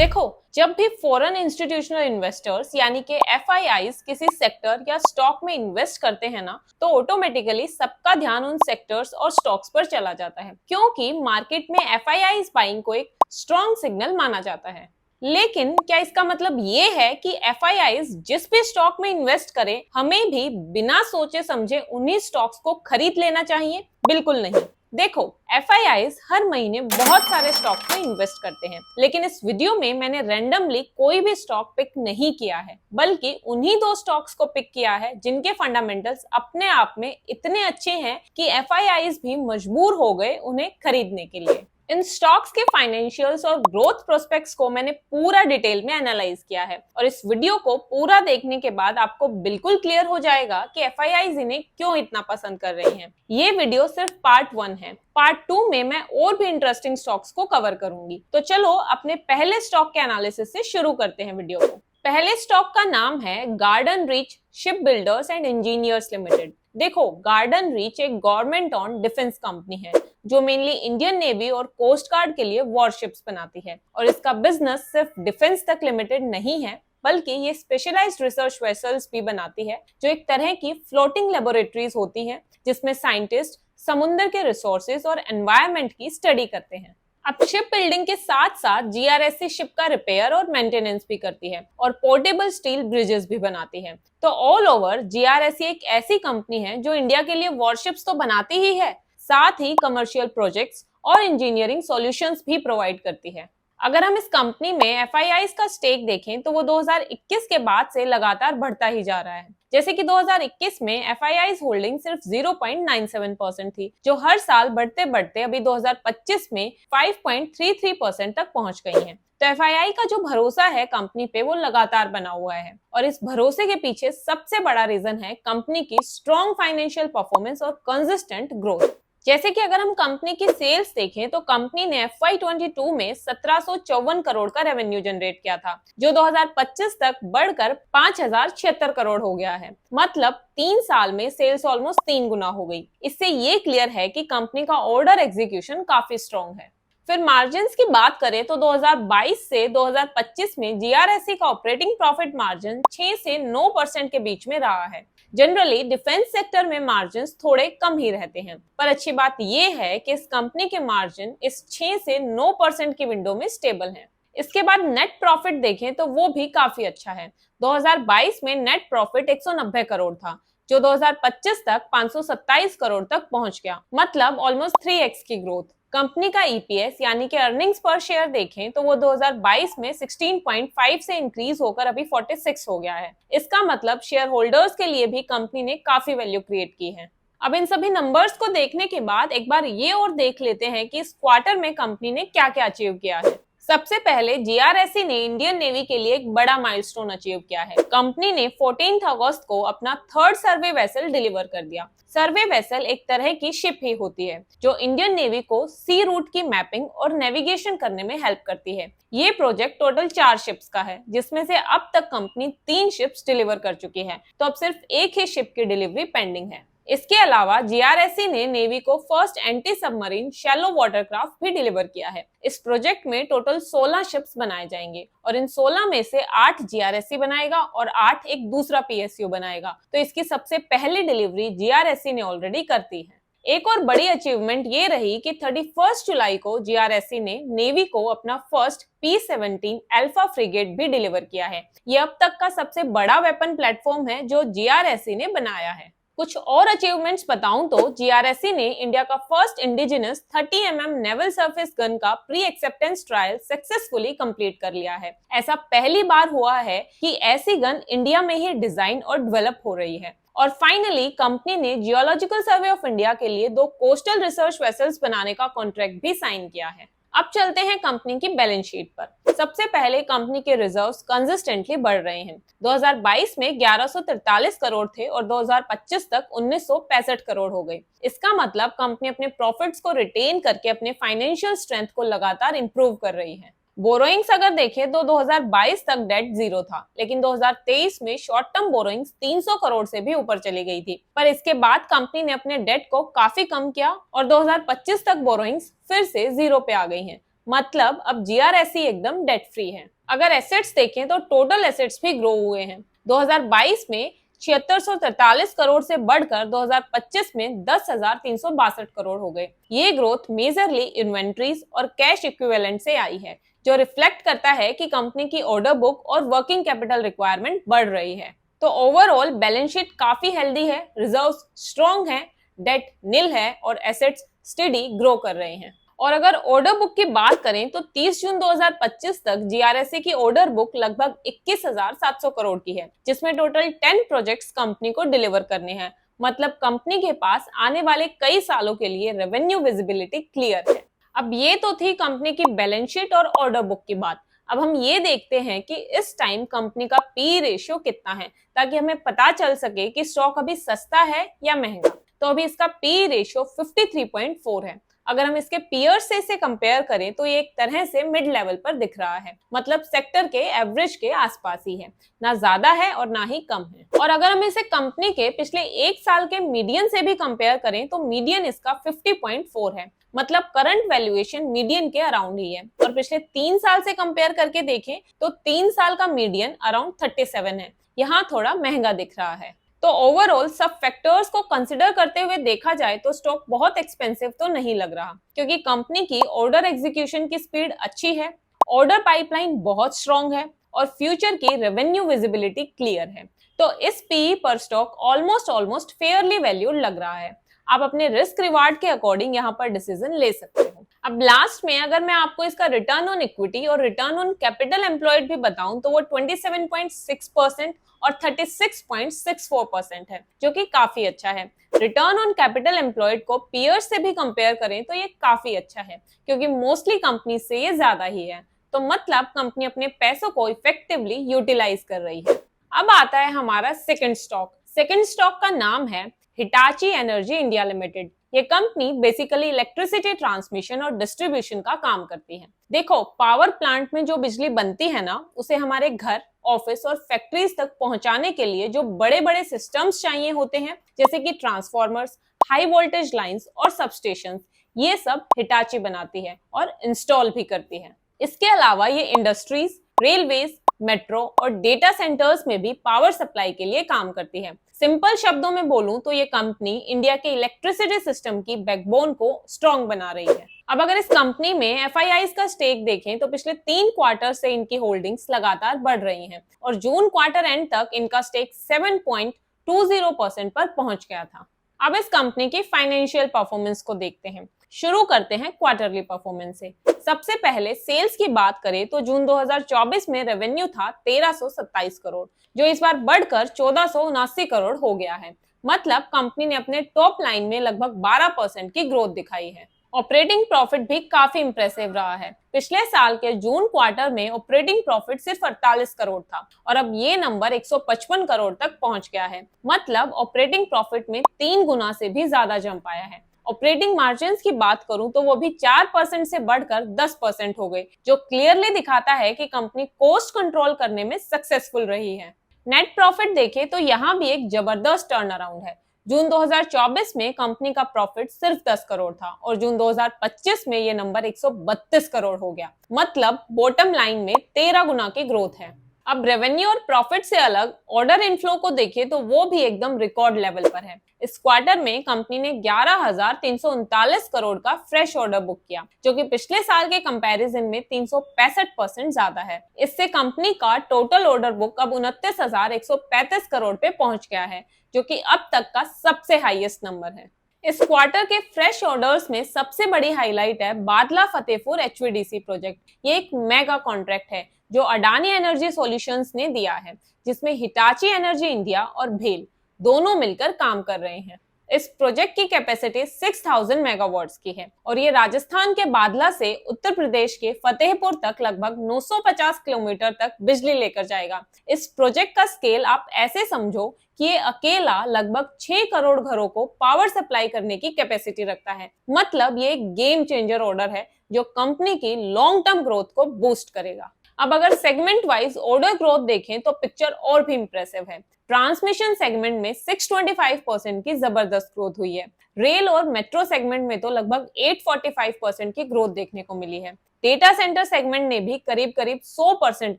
देखो, जब भी फॉरेन इंस्टीट्यूशनल इन्वेस्टर्स यानी कि एफआईआईज किसी सेक्टर या स्टॉक में इन्वेस्ट करते हैं ना, तो ऑटोमेटिकली सबका ध्यान उन सेक्टर्स और स्टॉक्स पर चला जाता है, क्योंकि मार्केट में एफआईआईज बाइंग को एक स्ट्रॉन्ग सिग्नल माना जाता है। लेकिन क्या इसका मतलब ये है कि एफआईआईज जिस भी स्टॉक में इन्वेस्ट करें, हमें भी बिना सोचे समझे उन्हीं स्टॉक्स को खरीद लेना चाहिए? बिल्कुल नहीं। देखो, एफआईआईज हर महीने बहुत सारे स्टॉक्स में इन्वेस्ट करते हैं, लेकिन इस वीडियो में मैंने रैंडमली कोई भी स्टॉक पिक नहीं किया है, बल्कि उन्हीं दो स्टॉक्स को पिक किया है जिनके फंडामेंटल्स अपने आप में इतने अच्छे हैं कि एफआईआईज भी मजबूर हो गए उन्हें खरीदने के लिए। इन स्टॉक्स के फाइनेंशियल्स और ग्रोथ प्रोस्पेक्ट्स को मैंने पूरा डिटेल में एनालाइज किया है, और इस वीडियो को पूरा देखने के बाद आपको बिल्कुल क्लियर हो जाएगा कि एफआईआईज इन्हें क्यों इतना पसंद कर रही हैं। ये वीडियो सिर्फ पार्ट 1 है। पार्ट 2 में मैं और भी इंटरेस्टिंग स्टॉक्स को कवर करूंगी। तो चलो अपने पहले स्टॉक के एनालिसिस से शुरू करते हैं वीडियो को। पहले स्टॉक का नाम है garden reach ship builders and engineers limited. देखो, गार्डन रीच एक गवर्नमेंट ऑन डिफेंस कंपनी है जो मेनली इंडियन नेवी और कोस्ट गार्ड के लिए वॉरशिप्स बनाती है, और इसका बिजनेस सिर्फ डिफेंस तक लिमिटेड नहीं है, बल्कि ये स्पेशलाइज्ड रिसर्च वेसल्स भी बनाती है, जो एक तरह की फ्लोटिंग लेबोरेटरीज होती हैं जिसमें साइंटिस्ट समुद्र के रिसोर्सेज और एनवायरनमेंट की स्टडी करते हैं। अब शिप बिल्डिंग के साथ साथ जीआरएससी शिप का रिपेयर और मेंटेनेंस भी करती है और पोर्टेबल स्टील ब्रिजेस भी बनाती है। तो ऑल ओवर जीआरएससी एक ऐसी कंपनी है जो इंडिया के लिए वॉरशिप्स तो बनाती ही है, साथ ही कमर्शियल प्रोजेक्ट्स और इंजीनियरिंग सॉल्यूशंस भी प्रोवाइड करती है। अगर हम इस कंपनी में एफआईआईज का स्टेक देखें तो वो 2021 के बाद से लगातार बढ़ता ही जा रहा है। जैसे कि 2021 में एफआईआईज होल्डिंग सिर्फ 0.97% थी, जो हर साल बढ़ते बढ़ते अभी 2025 में 5.33% तक पहुंच गई है। तो एफआईआई का जो भरोसा है कंपनी पे, वो लगातार बना हुआ है, और इस भरोसे के पीछे सबसे बड़ा रीजन है कंपनी की स्ट्रॉन्ग फाइनेंशियल परफॉर्मेंस और कंसिस्टेंट ग्रोथ। जैसे कि अगर हम कंपनी की सेल्स देखें तो कंपनी ने FY22 में 1754 करोड़ का रेवेन्यू जनरेट किया था, जो 2025 तक बढ़कर 5076 करोड़ हो गया है। मतलब 3 साल में सेल्स ऑलमोस्ट 3 गुना हो गई। इससे ये क्लियर है कि कंपनी का ऑर्डर एग्जीक्यूशन काफी स्ट्रॉन्ग है। फिर मार्जिन्स की बात करें तो 2022 से 2025 में जीआरएससी का ऑपरेटिंग प्रॉफिट मार्जिन 6 से 9% के बीच में रहा है। जनरली डिफेंस सेक्टर में मार्जिन थोड़े कम ही रहते हैं, पर अच्छी बात यह है कि इस कंपनी के मार्जिन इस 6 से 9% की विंडो में स्टेबल हैं। इसके बाद नेट प्रॉफिट देखें तो वो भी काफी अच्छा है। 2022 में नेट प्रॉफिट 190 करोड़ था, जो 2025 तक 527 करोड़ तक पहुंच गया, मतलब ऑलमोस्ट 3x की ग्रोथ। कंपनी का ईपीएस यानी कि अर्निंग्स पर शेयर देखें तो वो 2022 में 16.5 से इंक्रीज होकर अभी 46 हो गया है। इसका मतलब शेयर होल्डर्स के लिए भी कंपनी ने काफी वैल्यू क्रिएट की है। अब इन सभी नंबर्स को देखने के बाद एक बार ये और देख लेते हैं कि इस क्वार्टर में कंपनी ने क्या क्या अचीव किया है। सबसे पहले जीआरएससी ने इंडियन नेवी के लिए एक बड़ा माइलस्टोन अचीव किया है। कंपनी ने 14 अगस्त को अपना 3rd सर्वे वेसल डिलीवर कर दिया। सर्वे वेसल एक तरह की शिप ही होती है जो इंडियन नेवी को सी रूट की मैपिंग और नेविगेशन करने में हेल्प करती है। ये प्रोजेक्ट टोटल 4 शिप्स का है, जिसमें से अब तक कंपनी 3 शिप्स डिलीवर कर चुकी है, तो अब सिर्फ एक ही शिप की डिलीवरी पेंडिंग है। इसके अलावा जीआरएससी ने नेवी को first anti submarine shallow watercraft भी डिलीवर किया है। इस प्रोजेक्ट में टोटल 16 शिप्स बनाए जाएंगे, और इन 16 में से 8 जीआरएससी बनाएगा और 8 एक दूसरा पीएसयू बनाएगा। तो इसकी सबसे पहली डिलीवरी जीआरएससी ने ऑलरेडी कर दी है। एक और बड़ी अचीवमेंट ये रही कि 31 जुलाई को जीआरएससी ने नेवी को अपना फर्स्ट P-17 अल्फा फ्रिगेट भी डिलीवर किया है। ये अब तक का सबसे बड़ा वेपन प्लेटफॉर्म है जो जीआरएससी ने बनाया है। कुछ और अचीवमेंट्स बताऊं तो जीआरएससी ने इंडिया का first indigenous 30mm naval surface gun का pre acceptance trial successfully complete कर लिया है। ऐसा पहली बार हुआ है कि ऐसी गन इंडिया में ही डिजाइन और डेवलप हो रही है। और फाइनली कंपनी ने जियोलॉजिकल सर्वे ऑफ इंडिया के लिए 2 कोस्टल रिसर्च वेसल्स बनाने का कॉन्ट्रैक्ट भी साइन किया है। अब चलते हैं कंपनी की बैलेंस शीट पर। सबसे पहले कंपनी के रिजर्व्स कंसिस्टेंटली बढ़ रहे हैं। 2022 में 1143 करोड़ थे और 2025 तक 1965 करोड़ हो गए। इसका मतलब कंपनी अपने प्रॉफिट्स को रिटेन करके अपने फाइनेंशियल स्ट्रेंथ को लगातार इंप्रूव कर रही है। बोरोइंग्स अगर देखें तो 2022 तक डेट 0 था, लेकिन 2023 में शॉर्ट टर्म बोरोइंग्स 300 करोड़ से भी ऊपर चली गई थी। पर इसके बाद कंपनी ने अपने डेट को काफी कम किया और 2025 तक बोरोइंग्स फिर से 0 पे आ गई हैं। मतलब अब जीआरएससी एकदम डेट फ्री है। अगर एसेट्स देखें तो टोटल एसेट्स भी ग्रो हुए हैं। 2022 में 7643 करोड़ से बढ़कर 2025 में 10,362 करोड़ हो गए। ये ग्रोथ मेजरली इन्वेंट्रीज और कैश इक्विवेलेंट से आई है, जो रिफ्लेक्ट करता है कि कंपनी की ऑर्डर बुक और वर्किंग कैपिटल रिक्वायरमेंट बढ़ रही है। तो ओवरऑल बैलेंस शीट काफी हेल्दी है, रिजर्व्स स्ट्रॉन्ग है, डेट निल है और एसेट्स स्टेडी ग्रो कर रहे हैं। और अगर ऑर्डर बुक की बात करें तो 30 जून 2025 तक जीआरएससी की ऑर्डर बुक लगभग 21,700 करोड़ की है, जिसमें टोटल 10 प्रोजेक्ट्स कंपनी को डिलीवर करने हैं। मतलब कंपनी के पास आने वाले कई सालों के लिए रेवेन्यू विजिबिलिटी क्लियर है। अब ये तो थी कंपनी की बैलेंस शीट और ऑर्डर बुक की बात। अब हम ये देखते हैं कि इस टाइम कंपनी का पी रेशियो कितना है, ताकि हमें पता चल सके कि स्टॉक अभी सस्ता है या महंगा। तो अभी इसका पी रेशियो 53.4 है। अगर हम इसके पीयर्स से इसे कंपेयर करें तो ये एक तरह से मिड लेवल पर दिख रहा है, मतलब सेक्टर के एवरेज के आसपास ही है, ना ज्यादा है और ना ही कम है। और अगर हम इसे कंपनी के पिछले एक साल के मीडियन से भी कंपेयर करें तो मीडियन इसका 50.4 है, मतलब करंट वैल्यूएशन मीडियन के अराउंड ही है। और पिछले 3 साल से कंपेयर करके देखें तो 3 साल का मीडियन अराउंड 37 है, यहाँ थोड़ा महंगा दिख रहा है। तो ओवरऑल सब फैक्टर्स को कंसिडर करते हुए देखा जाए तो स्टॉक बहुत एक्सपेंसिव तो नहीं लग रहा, क्योंकि कंपनी की ऑर्डर एग्जीक्यूशन की स्पीड अच्छी है, ऑर्डर पाइपलाइन बहुत स्ट्रांग है और फ्यूचर की रेवेन्यू विजिबिलिटी क्लियर है। तो इस पीई पर स्टॉक ऑलमोस्ट फेयरली वैल्यूड लग रहा है। आप अपने रिस्क रिवार्ड के अकॉर्डिंग यहाँ पर डिसीजन ले सकते हो। अब लास्ट में अगर मैं आपको इसका रिटर्न ऑन इक्विटी और रिटर्न ऑन कैपिटल एम्प्लॉयड भी बताऊं तो वो 27.6% और 36.64% है, जो कि काफी अच्छा है। रिटर्न ऑन कैपिटल एम्प्लॉयड को पीयर्स से भी कंपेयर करें तो ये काफी अच्छा है, क्योंकि मोस्टली कंपनी से ये ज्यादा ही है। तो मतलब कंपनी अपने पैसों को इफेक्टिवली यूटिलाइज कर रही है। अब आता है हमारा सेकंड स्टॉक। सेकंड स्टॉक का नाम है हिटाची एनर्जी इंडिया लिमिटेड। ये कंपनी बेसिकली इलेक्ट्रिसिटी ट्रांसमिशन और डिस्ट्रीब्यूशन का काम करती है। देखो, पावर प्लांट में जो बिजली बनती है ना, उसे हमारे घर, ऑफिस और फैक्ट्रीज तक पहुंचाने के लिए जो बड़े बड़े सिस्टम्स चाहिए होते हैं, जैसे कि ट्रांसफॉर्मर्स, हाई वोल्टेज लाइंस और सबस्टेशंस, ये सब हिटाची बनाती है और इंस्टॉल भी करती है। इसके अलावा ये इंडस्ट्रीज, रेलवेज, मेट्रो और डेटा सेंटर्स में भी पावर सप्लाई के लिए काम करती है। सिंपल शब्दों में बोलूं तो ये कंपनी इंडिया के इलेक्ट्रिसिटी सिस्टम की बैकबोन को स्ट्रॉन्ग बना रही है। अब अगर इस कंपनी में एफआईआईज का स्टेक देखें तो पिछले 3 क्वार्टर से इनकी होल्डिंग्स लगातार बढ़ रही हैं और जून क्वार्टर एंड तक इनका स्टेक 7.20% पर पहुंच गया था। अब इस कंपनी की फाइनेंशियल परफॉर्मेंस को देखते हैं। शुरू करते हैं क्वार्टरली परफॉर्मेंस से। सबसे पहले सेल्स की बात करें तो जून 2024 में रेवेन्यू था 1327 करोड़, जो इस बार बढ़कर 1479 करोड़ हो गया है। मतलब कंपनी ने अपने टॉप लाइन में लगभग 12% की ग्रोथ दिखाई है। ऑपरेटिंग प्रॉफिट भी काफी इंप्रेसिव रहा है। पिछले साल के जून क्वार्टर में ऑपरेटिंग प्रॉफिट सिर्फ 48 करोड़ था और अब ये नंबर 155 करोड़ तक पहुंच गया है। मतलब ऑपरेटिंग प्रॉफिट में 3 गुना से भी ज्यादा जंप आया है। ऑपरेटिंग मार्जिन की बात करूं तो वो भी 4% से बढ़कर 10% हो गई, जो क्लियरली दिखाता है कि कंपनी कॉस्ट कंट्रोल करने में सक्सेसफुल रही है। नेट प्रॉफिट देखें तो यहाँ भी एक जबरदस्त टर्न अराउंड है। जून 2024 में कंपनी का प्रॉफिट सिर्फ 10 करोड़ था और जून 2025 में ये नंबर 132 करोड़ हो गया। मतलब बॉटम लाइन में 13 गुना की ग्रोथ है। अब रेवेन्यू और प्रॉफिट से अलग ऑर्डर इनफ्लो को देखें तो वो भी एकदम रिकॉर्ड लेवल पर है। इस क्वार्टर में कंपनी ने 11,339 करोड़ का फ्रेश ऑर्डर बुक किया, जो कि पिछले साल के कंपैरिजन में 365% ज्यादा है। इससे कंपनी का टोटल ऑर्डर बुक अब 29,135 करोड़ पे पहुंच गया है, जो कि अब तक का सबसे हाईएस्ट नंबर है। इस क्वार्टर के फ्रेश ऑर्डर्स में सबसे बड़ी हाईलाइट है बादला फतेहपुर एचवीडीसी प्रोजेक्ट। ये एक मेगा कॉन्ट्रैक्ट है जो अडानी एनर्जी सॉल्यूशंस ने दिया है, जिसमें हिटाची एनर्जी इंडिया और भेल दोनों मिलकर काम कर रहे हैं। इस प्रोजेक्ट की कैपेसिटी 6000 मेगावाट्स की है और ये राजस्थान के बादला से उत्तर प्रदेश के फतेहपुर तक लगभग 950 किलोमीटर तक बिजली लेकर जाएगा। इस प्रोजेक्ट का स्केल आप ऐसे समझो कि ये अकेला लगभग 6 करोड़ घरों को पावर सप्लाई करने की कैपेसिटी रखता है। मतलब ये एक गेम चेंजर ऑर्डर है जो कंपनी की लॉन्ग टर्म ग्रोथ को बूस्ट करेगा। अब अगर सेगमेंट वाइज ऑर्डर ग्रोथ देखें तो पिक्चर और भी इंप्रेसिव है। ट्रांसमिशन सेगमेंट में 625% की जबरदस्त ग्रोथ हुई है। रेल और मेट्रो सेगमेंट में तो लगभग 845% की ग्रोथ देखने को मिली है। डेटा सेंटर सेगमेंट ने भी करीब करीब 100%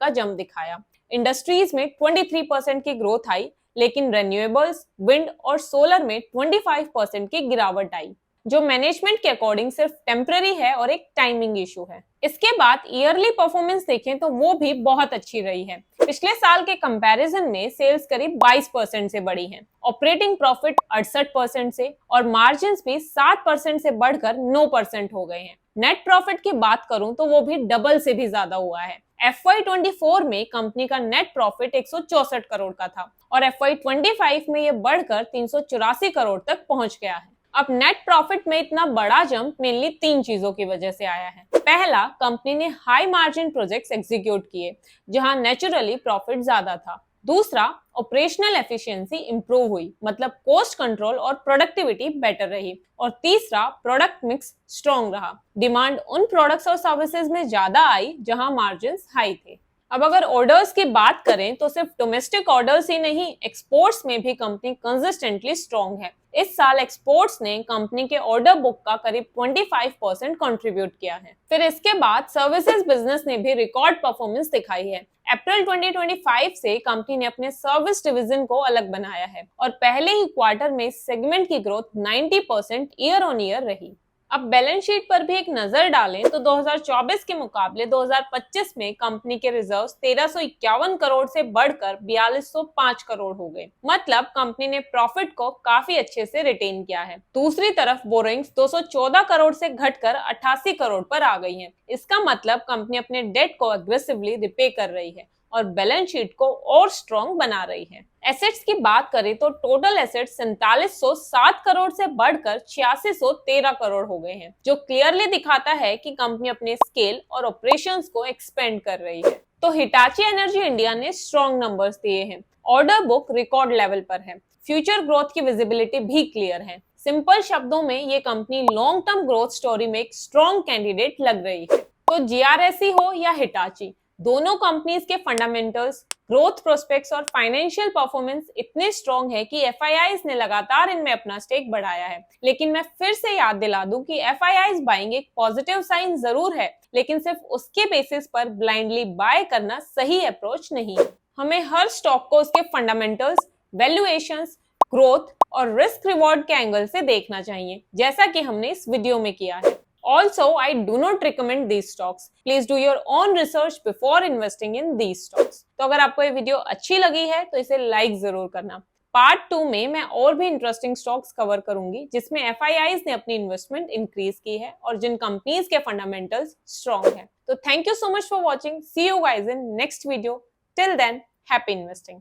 का जंप दिखाया। इंडस्ट्रीज में 23% की ग्रोथ आई, लेकिन रेन्यूएबल्स, विंड और सोलर में 25% की गिरावट आई, जो मैनेजमेंट के अकॉर्डिंग सिर्फ टेम्पररी है और एक टाइमिंग इशू है। इसके बाद ईयरली परफॉर्मेंस देखें तो वो भी बहुत अच्छी रही है। पिछले साल के कंपैरिजन में सेल्स करीब 22% से बढ़ी हैं, ऑपरेटिंग प्रॉफिट 68% से और मार्जिन भी 7% से बढ़कर 9% हो गए हैं। नेट प्रॉफिट की बात करूं तो वो भी डबल से भी ज्यादा हुआ है। FY24 में कंपनी का नेट प्रॉफिट 164 करोड़ का था और FY25 में ये बढ़कर 384 करोड़ तक पहुंच गया है। अब नेट प्रॉफिट में इतना बड़ा जंप मेनली 3 चीजों की वजह से आया है। पहला, कंपनी ने हाई मार्जिन प्रोजेक्ट्स एग्जीक्यूट किए जहां नेचुरली प्रॉफिट ज्यादा था। दूसरा, ऑपरेशनल एफिशिएंसी इंप्रूव हुई, मतलब कॉस्ट कंट्रोल और प्रोडक्टिविटी बेटर रही। और तीसरा, प्रोडक्ट मिक्स स्ट्रॉन्ग रहा, डिमांड उन प्रोडक्ट्स और सर्विसेज में ज्यादा आई जहां मार्जिन हाई थे। अब अगर ऑर्डर्स की बात करें तो सिर्फ डोमेस्टिक ऑर्डर्स ही नहीं, एक्सपोर्ट्स में भी कंपनी कंसिस्टेंटली स्ट्रॉन्ग है। इस साल एक्सपोर्ट्स ने कंपनी के ऑर्डर बुक का करीब 25% कंट्रीब्यूट किया है। फिर इसके बाद सर्विसेज बिजनेस ने भी रिकॉर्ड परफॉर्मेंस दिखाई है। अप्रैल 2025 से कंपनी ने अपने सर्विस डिवीजन को अलग बनाया है और पहले ही क्वार्टर में सेगमेंट की ग्रोथ 90% ईयर ऑन ईयर रही। अब बैलेंस शीट पर भी एक नजर डालें तो 2024 के मुकाबले 2025 में कंपनी के रिजर्व्स 1351 करोड़ से बढ़कर 4205 करोड़ हो गए। मतलब कंपनी ने प्रॉफिट को काफी अच्छे से रिटेन किया है। दूसरी तरफ बोरिंग्स 214 करोड़ से घटकर 88 करोड़ पर आ गई हैं। इसका मतलब कंपनी अपने डेट को अग्रेसिवली रिपे कर रही है और बैलेंस शीट को और स्ट्रॉन्ग बना रही है। एसेट्स की बात करें तो टोटल एसेट्स 4707 करोड़ से बढ़कर 8613 करोड़ हो गए हैं, जो क्लियरली दिखाता है कि कंपनी अपने स्केल और ऑपरेशंस को एक्सपेंड कर रही है। तो हिटाची एनर्जी इंडिया ने स्ट्रॉन्ग नंबर्स दिए हैं, ऑर्डर बुक रिकॉर्ड लेवल पर है, फ्यूचर ग्रोथ की विजिबिलिटी भी क्लियर है। सिंपल शब्दों में ये company long term growth story में एक स्ट्रॉन्ग कैंडिडेट लग रही है। तो GRSE हो या हिटाची, दोनों कंपनीज के फंडामेंटल्स, ग्रोथ प्रोस्पेक्ट्स और फाइनेंशियल परफॉर्मेंस इतने स्ट्रॉन्ग है कि FIIs ने लगातार इनमें अपना स्टेक बढ़ाया है। लेकिन मैं फिर से याद दिला दूं कि FIIs बाइंग एक पॉजिटिव साइन जरूर है, लेकिन सिर्फ उसके बेसिस पर ब्लाइंडली बाय करना सही अप्रोच नहीं है। हमें हर स्टॉक को उसके फंडामेंटल्स, वैल्यूएशंस, ग्रोथ और रिस्क रिवॉर्ड के एंगल से देखना चाहिए, जैसा कि हमने इस वीडियो में किया है। Also, I do not recommend these stocks. Please do your own research before investing in these stocks. तो अगर आपको ये वीडियो अच्छी लगी है तो इसे लाइक जरूर करना। पार्ट 2 में मैं और भी इंटरेस्टिंग स्टॉक्स कवर करूंगी जिसमें FIIs ने अपनी इन्वेस्टमेंट इंक्रीज की है और जिन कंपनीज के फंडामेंटल्स स्ट्रॉन्ग है। तो thank you so much for watching. See you guys in next video. Till then, happy investing.